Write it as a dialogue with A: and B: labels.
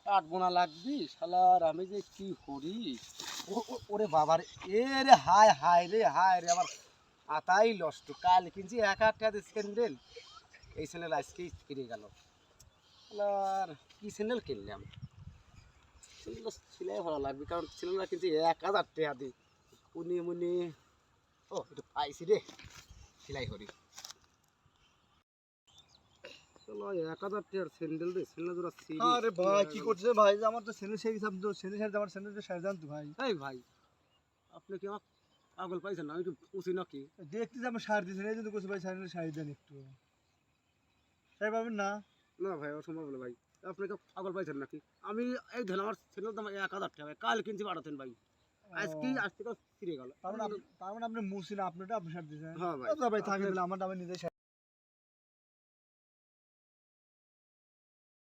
A: কাঠ বোনা লাগবি শালার, আমি যে কি করি। ওরে বাবার, এ রে হায় হায় রে হায় রে, আমার আতাই নষ্ট। কাল কিনছি 1,000 টাকা স্যান্ডেল, এই স্যান্ডেল আজকেই ফিরে গেল। শালার কি স্যান্ডেল কিনলাম, স্যান্ডেলটা সেলাই ভালো লাগবে, কারণ স্যান্ডেলটা কিনছি 1,000 টাকা দিয়ে। উনি মুনি ও একটু পাইছি রে, সেলাই করি। চলো 1,000 টাকার স্যান্ডেল রে, স্যান্ডেল জোড়া সিরি।
B: আরে ভাই কি করছেন ভাই? আমার তো স্যান্ডেল সেই হিসাব, স্যান্ডেল সাইজ আমার স্যান্ডেলটা সাইজ জানতো ভাই।
A: এই ভাই, আপনি কি আমার পাগল পাইছেন না? আমি একটু উঁচি নাকি?
B: দেখতে যে আমার সার দিয়েছেন, এই জন্য করছে ভাই স্যান্ডেল সাইজ দেন একটু। তাই পাবেন না?
A: না ভাই, অসম্ভব হলো ভাই। আপনি কি পাগল পাইছেন নাকি? আমি এই ধরেন আমার স্যান্ডেল দাম 1,000 টাকা, কাল কিনছি পাঠাতেন ভাই, আজ থেকে ফিরে গেল।
B: তার মানে আপনি মুসিন আপনারটা আপনি সার দিয়েছেন।
A: হ্যাঁ ভাই।
B: ভাই থাকে, আমারটা আমি নিজে